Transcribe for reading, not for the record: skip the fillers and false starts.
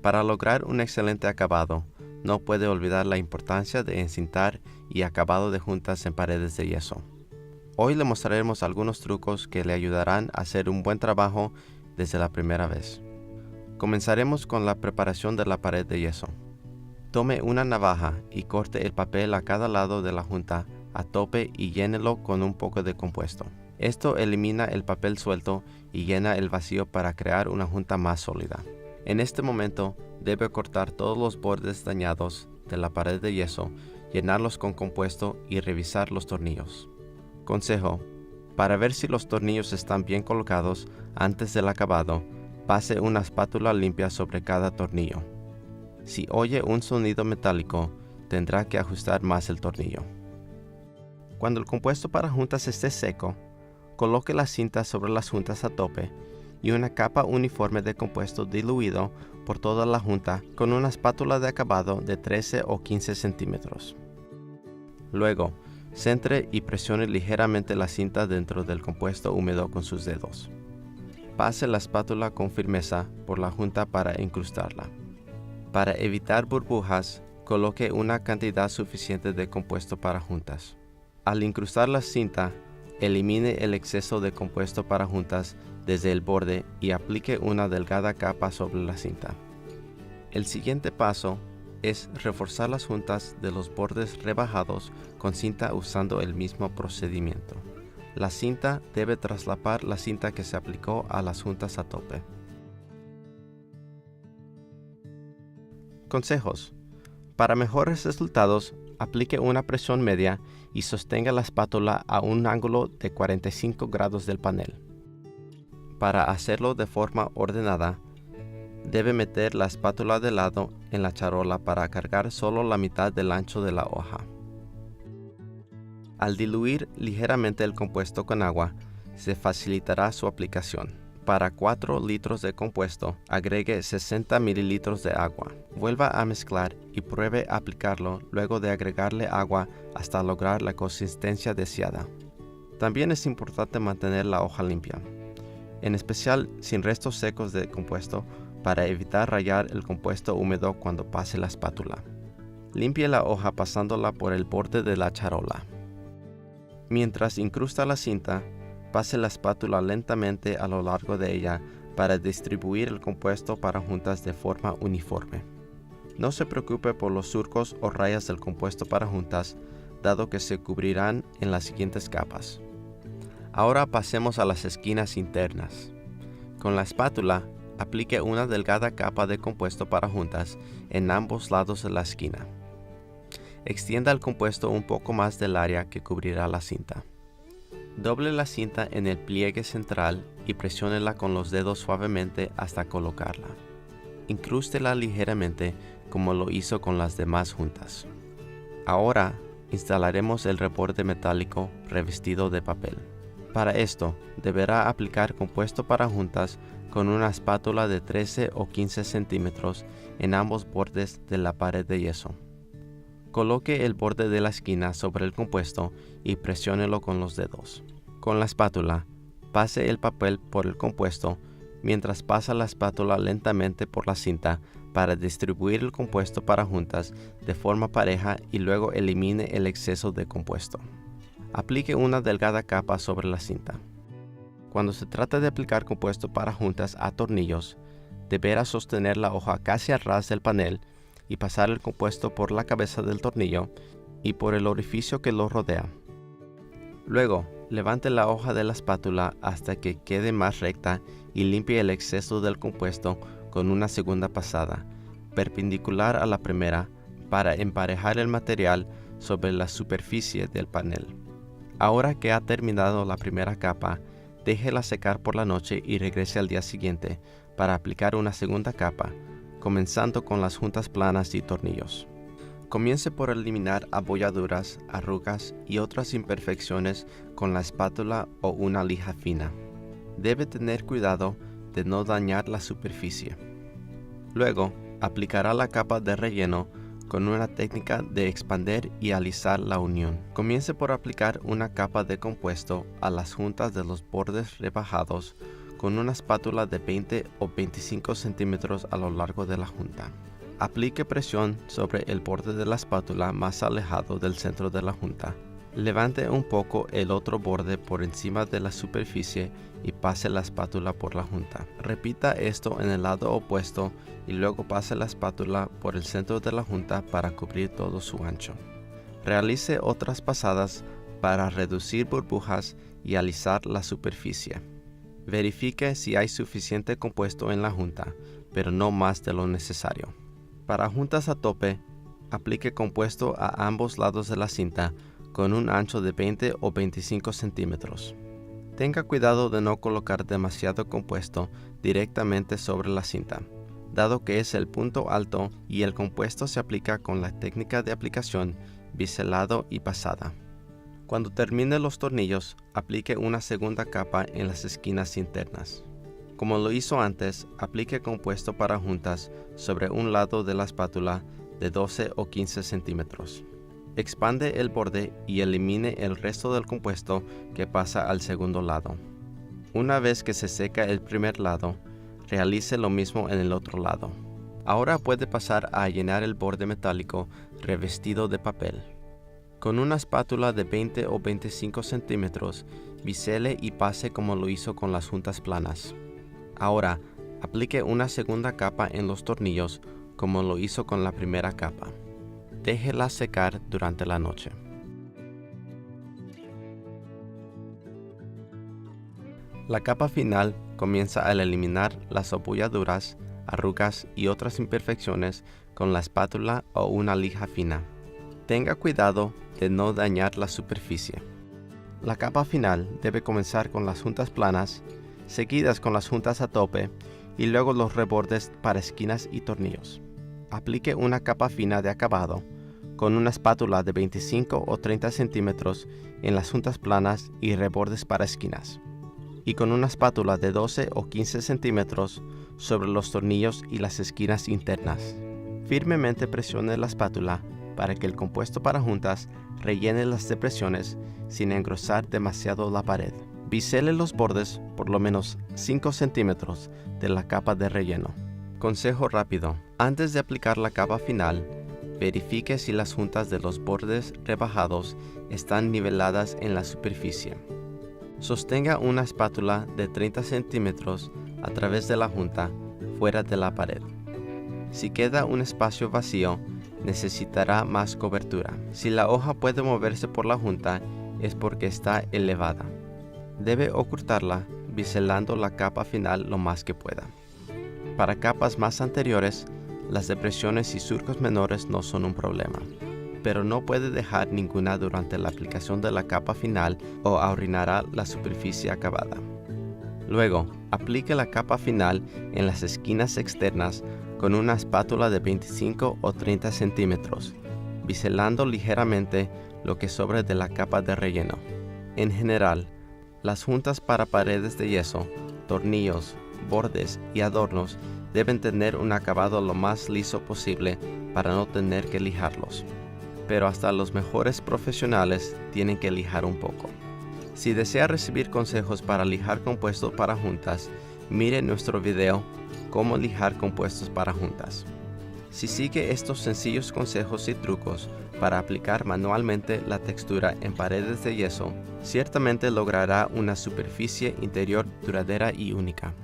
Para lograr un excelente acabado, no puede olvidar la importancia de encintar y acabado de juntas en paredes de yeso. Hoy le mostraremos algunos trucos que le ayudarán a hacer un buen trabajo desde la primera vez. Comenzaremos con la preparación de la pared de yeso. Tome una navaja y corte el papel a cada lado de la junta a tope y llénelo con un poco de compuesto. Esto elimina el papel suelto y llena el vacío para crear una junta más sólida. En este momento debe cortar todos los bordes dañados de la pared de yeso, llenarlos con compuesto y revisar los tornillos. Consejo: para ver si los tornillos están bien colocados antes del acabado, pase una espátula limpia sobre cada tornillo. Si oye un sonido metálico, tendrá que ajustar más el tornillo. Cuando el compuesto para juntas esté seco, coloque la cinta sobre las juntas a tope y una capa uniforme de compuesto diluido por toda la junta con una espátula de acabado de 13 o 15 centímetros. Luego, centre y presione ligeramente la cinta dentro del compuesto húmedo con sus dedos. Pase la espátula con firmeza por la junta para incrustarla. Para evitar burbujas, coloque una cantidad suficiente de compuesto para juntas. Al incrustar la cinta, elimine el exceso de compuesto para juntas desde el borde y aplique una delgada capa sobre la cinta. El siguiente paso es reforzar las juntas de los bordes rebajados con cinta usando el mismo procedimiento. La cinta debe traslapar la cinta que se aplicó a las juntas a tope. Consejos: para mejores resultados, aplique una presión media y sostenga la espátula a un ángulo de 45 grados del panel. Para hacerlo de forma ordenada, debe meter la espátula de lado en la charola para cargar solo la mitad del ancho de la hoja. Al diluir ligeramente el compuesto con agua, se facilitará su aplicación. Para 4 litros de compuesto, agregue 60 mililitros de agua. Vuelva a mezclar y pruebe aplicarlo luego de agregarle agua hasta lograr la consistencia deseada. También es importante mantener la hoja limpia, en especial sin restos secos de compuesto, para evitar rayar el compuesto húmedo cuando pase la espátula. Limpie la hoja pasándola por el borde de la charola. Mientras incrusta la cinta, pase la espátula lentamente a lo largo de ella para distribuir el compuesto para juntas de forma uniforme. No se preocupe por los surcos o rayas del compuesto para juntas, dado que se cubrirán en las siguientes capas. Ahora pasemos a las esquinas internas. Con la espátula, aplique una delgada capa de compuesto para juntas en ambos lados de la esquina. Extienda el compuesto un poco más del área que cubrirá la cinta. Doble la cinta en el pliegue central y presiónela con los dedos suavemente hasta colocarla. Incrústela ligeramente como lo hizo con las demás juntas. Ahora instalaremos el reborde metálico revestido de papel. Para esto, deberá aplicar compuesto para juntas con una espátula de 13 o 15 centímetros en ambos bordes de la pared de yeso. Coloque el borde de la esquina sobre el compuesto y presiónelo con los dedos. Con la espátula, pase el papel por el compuesto mientras pasa la espátula lentamente por la cinta para distribuir el compuesto para juntas de forma pareja y luego elimine el exceso de compuesto. Aplique una delgada capa sobre la cinta. Cuando se trata de aplicar compuesto para juntas a tornillos, deberá sostener la hoja casi a ras del panel y pasar el compuesto por la cabeza del tornillo y por el orificio que lo rodea. Luego, levante la hoja de la espátula hasta que quede más recta y limpie el exceso del compuesto con una segunda pasada, perpendicular a la primera, para emparejar el material sobre la superficie del panel. Ahora que ha terminado la primera capa, déjela secar por la noche y regrese al día siguiente para aplicar una segunda capa, comenzando con las juntas planas y tornillos. Comience por eliminar abolladuras, arrugas y otras imperfecciones con la espátula o una lija fina. Debe tener cuidado de no dañar la superficie. Luego, aplicará la capa de relleno con una técnica de expander y alisar la unión. Comience por aplicar una capa de compuesto a las juntas de los bordes rebajados con una espátula de 20 o 25 centímetros a lo largo de la junta. Aplique presión sobre el borde de la espátula más alejado del centro de la junta. Levante un poco el otro borde por encima de la superficie y pase la espátula por la junta. Repita esto en el lado opuesto y luego pase la espátula por el centro de la junta para cubrir todo su ancho. Realice otras pasadas para reducir burbujas y alisar la superficie. Verifique si hay suficiente compuesto en la junta, pero no más de lo necesario. Para juntas a tope, aplique compuesto a ambos lados de la cinta con un ancho de 20 o 25 centímetros. Tenga cuidado de no colocar demasiado compuesto directamente sobre la cinta, dado que es el punto alto y el compuesto se aplica con la técnica de aplicación biselado y pasada. Cuando termine los tornillos, aplique una segunda capa en las esquinas internas. Como lo hizo antes, aplique compuesto para juntas sobre un lado de la espátula de 12 o 15 centímetros. Expande el borde y elimine el resto del compuesto que pasa al segundo lado. Una vez que se seca el primer lado, realice lo mismo en el otro lado. Ahora puede pasar a llenar el borde metálico revestido de papel. Con una espátula de 20 o 25 centímetros, bisele y pase como lo hizo con las juntas planas. Ahora, aplique una segunda capa en los tornillos como lo hizo con la primera capa. Déjela secar durante la noche. La capa final comienza al eliminar las abolladuras, arrugas y otras imperfecciones con la espátula o una lija fina. Tenga cuidado de no dañar la superficie. La capa final debe comenzar con las juntas planas, seguidas con las juntas a tope y luego los rebordes para esquinas y tornillos. Aplique una capa fina de acabado con una espátula de 25 o 30 centímetros en las juntas planas y rebordes para esquinas, y con una espátula de 12 o 15 centímetros sobre los tornillos y las esquinas internas. Firmemente presione la espátula para que el compuesto para juntas rellene las depresiones sin engrosar demasiado la pared. Bisele los bordes por lo menos 5 centímetros de la capa de relleno. Consejo rápido: antes de aplicar la capa final, verifique si las juntas de los bordes rebajados están niveladas en la superficie. Sostenga una espátula de 30 centímetros a través de la junta fuera de la pared. Si queda un espacio vacío, necesitará más cobertura. Si la hoja puede moverse por la junta, es porque está elevada. Debe ocultarla biselando la capa final lo más que pueda. Para capas más anteriores, las depresiones y surcos menores no son un problema, pero no puede dejar ninguna durante la aplicación de la capa final o arruinará la superficie acabada. Luego, aplique la capa final en las esquinas externas con una espátula de 25 o 30 centímetros, biselando ligeramente lo que sobre de la capa de relleno. En general, las juntas para paredes de yeso, tornillos, bordes y adornos deben tener un acabado lo más liso posible para no tener que lijarlos, pero hasta los mejores profesionales tienen que lijar un poco. Si desea recibir consejos para lijar compuestos para juntas, mire nuestro video Cómo lijar compuestos para juntas. Si sigue estos sencillos consejos y trucos para aplicar manualmente la textura en paredes de yeso, ciertamente logrará una superficie interior duradera y única.